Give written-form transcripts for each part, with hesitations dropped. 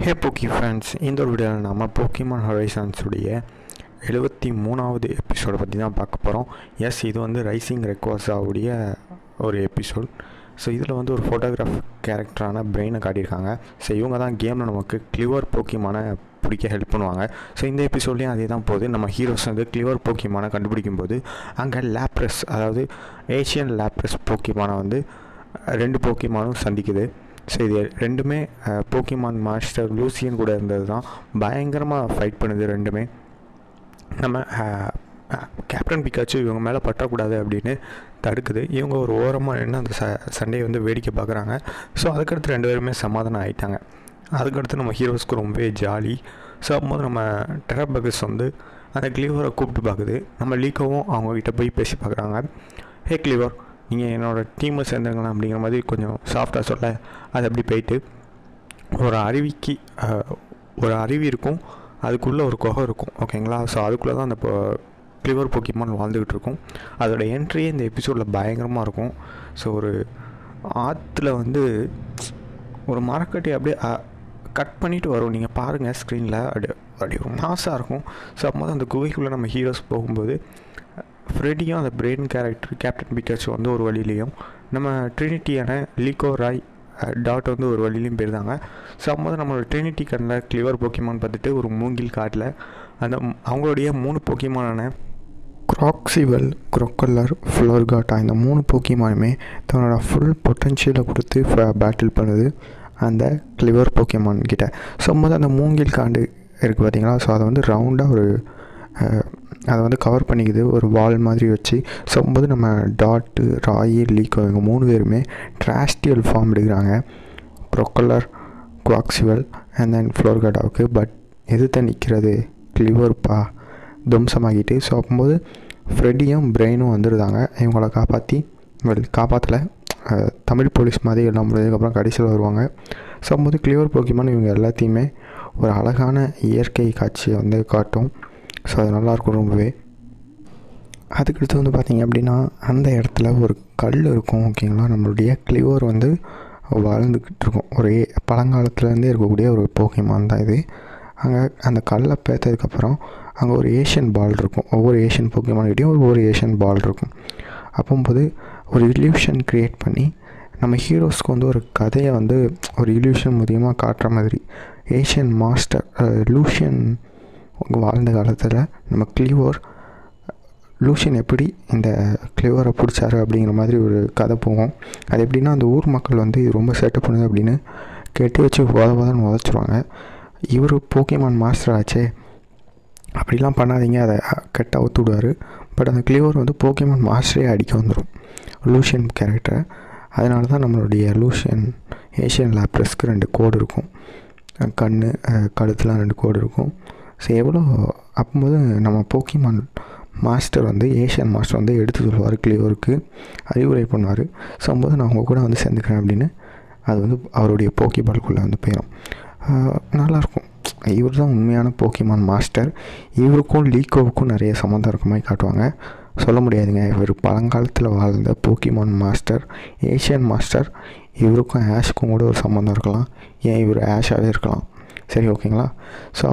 ஹே போக்கி ஃபேன்ஸ், இந்த ஒரு வீடியோவில் நம்ம போக்கிமான் ஹொரைசன்ஸுடைய 73வது எபிசோடை பற்றி தான் பார்க்க போகிறோம். எஸ், இது வந்து ரைசிங் ரெக்வாஸாவுடைய ஒரு எபிசோட். ஸோ இதில் வந்து ஒரு ஃபோட்டோகிராஃப் கேரக்டரான பிரெயினை காட்டியிருக்காங்க. ஸோ இவங்க தான் கேமில் நமக்கு கிளிவர் போக்கிமானை பிடிக்க ஹெல்ப் பண்ணுவாங்க. ஸோ இந்த எபிசோட்லேயும் அதே தான் போகுது. நம்ம ஹீரோஸ் வந்து கிளிவர் போக்கிமானை கண்டுபிடிக்கும் போது அங்கே லேப்ரஸ், அதாவது ஏஷியன் லேப்ரஸ் போக்கிமானை வந்து 2 போக்கிமானும் சந்திக்குது. ஸோ இது ரெண்டுமே போக்கிமான் மாஸ்டர் லூசியன் கூட இருந்தது தான். பயங்கரமாக ஃபைட் பண்ணுது ரெண்டுமே. நம்ம கேப்டன் பிக்காச்சு இவங்க மேலே பற்றக்கூடாது அப்படின்னு தடுக்குது. இவங்க ஒரு ஓரமாக நின்று அந்த சண்டையை வந்து வேடிக்கை பார்க்குறாங்க. ஸோ அதுக்கடுத்து 2 பேருமே சமாதானம் ஆகிட்டாங்க. அதுக்கடுத்து நம்ம ஹீரோஸ்க்கு ரொம்பவே ஜாலி. ஸோ அப்போது நம்ம டெரபகஸ் வந்து அந்த கிளிவரை கூப்பிட்டு பார்க்குது. நம்ம லீக்கோவும் அவங்கக்கிட்ட போய் பேசி பார்க்குறாங்க. ஹே கிளிவர், நீங்கள் என்னோடய டீமில் சேர்ந்துருங்களா அப்படிங்கிற மாதிரி கொஞ்சம் சாஃப்டாக சொல்ல, அது அப்படி போயிட்டு ஒரு அருவி இருக்கும், அதுக்குள்ளே ஒரு குகை இருக்கும், ஓகேங்களா. ஸோ அதுக்குள்ளே தான் அந்த கிளிவர் போக்கிமான் வாழ்ந்துக்கிட்டு இருக்கும். அதோட என்ட்ரியே இந்த எபிசோடில் பயங்கரமாக இருக்கும். ஸோ ஒரு ஆற்றுல வந்து ஒரு மரக்கட்டி அப்படியே கட் பண்ணிவிட்டு வரும். நீங்கள் பாருங்கள் ஸ்க்ரீனில், அப்படி ஒரு மாசாக இருக்கும். ஸோ அப்போது அந்த குகைக்குள்ளே நம்ம ஹீரோஸ் போகும்போது ஃப்ரெடியும் அந்த பிரெயின் கேரக்டர் கேப்டன் பிக்காச்சு வந்து ஒரு வழியிலையும், நம்ம ட்ரினிட்டியான லீக்கோ ராய் டாட் வந்து ஒரு வழியிலையும் போயிருந்தாங்க. ஸோ அப்போது நம்மளோட ட்ரினிட்டி கண்ணில் கிளிவர் போக்கிமான் பார்த்துட்டு ஒரு மூங்கில் காட்டில் அவங்களுடைய 3 போக்கிமானான க்ராக்சிவல், க்ரொக்கல்லர், ஃப்ளோர்காட்டா, இந்த 3 போக்கிமானுமே தன்னோட ஃபுல் பொட்டன்ஷியலை கொடுத்து பேட்டில் பண்ணுது அந்த கிளிவர் போக்கிமான் கிட்ட. ஸோ அப்போது அந்த மூங்கில் காண்டு இருக்குது பார்த்தீங்களா. ஸோ அதை வந்து ரவுண்டாக அதை வந்து கவர் பண்ணிக்குது ஒரு வால் மாதிரி வச்சு. ஸோ அப்போது நம்ம டாட்டு, ராயி, லீக்கோ இவங்க 3 பேருமே ட்ராஸ்டியல் ஃபார்ம் எடுக்கிறாங்க ப்ரொக்கலர், குவாக்சிவல் அண்ட் தென் ஃப்ளோர்காட்டாவுக்கு. பட் எதிர்த்து நிற்கிறது கிளிவர்ப்பா துவம்சமாகிட்டு. ஸோ அப்போது ஃப்ரெடியும் பிரெயினும் வந்துருந்தாங்க இவங்கள காப்பாற்றலை. தமிழ் போலீஸ் மாதிரி எல்லாம் முடிஞ்சதுக்கப்புறம் கடைசியில் வருவாங்க. ஸோ அப்போது கிளிவர் போக்கிமான் இவங்க எல்லாத்தையுமே ஒரு அழகான இயற்கை காட்சியை வந்து காட்டும். ஸோ அது நல்லாயிருக்கும் ரொம்பவே. அதுக்கடுத்து வந்து பார்த்திங்க அப்படின்னா அந்த இடத்துல ஒரு கல் இருக்கும், ஓகேங்களா. நம்மளுடைய கிளிவர் வந்து வாழ்ந்துக்கிட்டு இருக்கும். ஒரு பழங்காலத்துலேருந்தே இருக்கக்கூடிய ஒரு போக்கிமான் தான் இது. அங்கே அந்த கல்லை பேர்த்ததுக்கப்புறம் அங்கே ஒரு ஏஷியன் பால் இருக்கும். ஒவ்வொரு ஏஷியன் போக்கிமான்கிட்டையும் ஒவ்வொரு ஏஷியன் பால் இருக்கும். அப்போது ஒரு இல்யூஷன் க்ரியேட் பண்ணி நம்ம ஹீரோஸ்க்கு வந்து ஒரு கதையை வந்து ஒரு இல்யூஷன் மூலியமாக காட்டுற மாதிரி ஏஷியன் மாஸ்டர் லூஷியன் வாழ்ந்த காலத்தில் நம்ம கிளிவர் லூஷியன் எப்படி இந்த கிளிவரை பிடிச்சாரு அப்படிங்கிற மாதிரி ஒரு கதை போகும். அது எப்படின்னா, அந்த ஊர் மக்கள் வந்து இது ரொம்ப செட்டப் பண்ணுது அப்படின்னு கெட்டி வச்சு உதவாதன்னு உதச்சிருவாங்க. இவர் போக்கிமான் மாஸ்டர் ஆச்சே, அப்படிலாம் பண்ணாதீங்க, அதை கெட்ட ஒத்து விடுவார். பட் அந்த கிளிவர் வந்து போக்கிமான் மாஸ்டரே அடிக்க வந்துடும் லூஷியன் கேரக்டரை. அதனால தான் நம்மளுடைய லூஷியன் ஏஷியன் லேப்ரஸ்க்கு 2 கோடு இருக்கும், கழுத்துலாம் 2 கோடு இருக்கும். ஸோ எவ்வளோ அப்போது நம்ம போக்கிமான் மாஸ்டர் வந்து ஏஷியன் மாஸ்டர் வந்து எடுத்து சொல்லுவார் கிளிவருக்கு, அறிவுரை பண்ணுவார். ஸோ அப்போது நான் அவங்க கூட வந்து சேர்ந்துக்கிறேன் அப்படின்னு அது வந்து அவருடைய போக்கிபால்குள்ளே வந்து போயிடும். நல்லாயிருக்கும். இவர் தான் உண்மையான போக்கிமான் மாஸ்டர். இவருக்கும் லீக்கோவுக்கும் நிறைய சம்மந்தம் இருக்க மாதிரி காட்டுவாங்க. சொல்ல முடியாதுங்க, இவர் பழங்காலத்தில் வாழ்ந்த போக்கிமான் மாஸ்டர், ஏஷியன் மாஸ்டர். இவருக்கும் ஆஷுக்கும் கூட ஒரு சம்மந்தம் இருக்கலாம். ஏன் இவர் ஆஷாகவே இருக்கலாம். சரி, ஓகேங்களா. ஸோ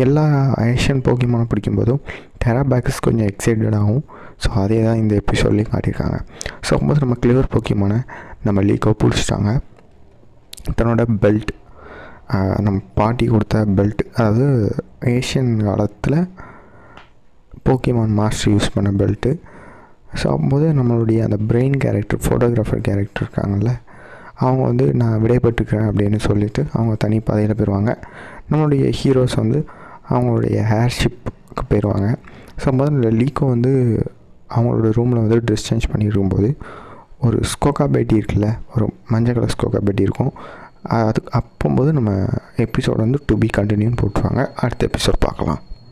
எல்லா ஏஷியன் போக்கிமானை பிடிக்கும்போதும் டெராபாக்கஸ் கொஞ்சம் எக்ஸைட்டடாகவும், ஸோ அதே தான் இந்த எபிசோட்லேயும் காட்டியிருக்காங்க. ஸோ அப்போது நம்ம கிளிவர் போக்கிமானை நம்ம லீக்கோ பிடிச்சிட்டாங்க. தன்னோட பெல்ட், நம்ம பாட்டி கொடுத்த பெல்ட், அதாவது ஏஷியன் காலத்தில் போக்கிமான் மாஸ்டர் யூஸ் பண்ண பெல்ட்டு. ஸோ அப்போது நம்மளுடைய அந்த பிரெயின் கேரக்டர், ஃபோட்டோகிராஃபர் கேரக்டர் இருக்காங்கள்ல, அவங்க வந்து நான் விடைபெற்றுக்கிறேன் அப்படின்னு சொல்லிவிட்டு அவங்க தனி பாதையில் போயிடுவாங்க. நம்மளுடைய ஹீரோஸ் வந்து அவங்களுடைய ஏர்ஷிப்புக்கு போயிடுவாங்க. ஸோ முதல்ல லீக்கோ வந்து அவங்களோட ரூமில் வந்து ட்ரெஸ் சேஞ்ச் பண்ணியிருக்கும்போது ஒரு ஸ்கோக்கா பேட்டி இருக்குல்ல, ஒரு மஞ்சள் கலர் ஸ்கோக்கா பேட்டி இருக்கும். அப்போது நம்ம எபிசோட் வந்து டு பி கண்டினியூன்னு போட்டுருவாங்க. அடுத்த எபிசோட் பார்க்கலாம்.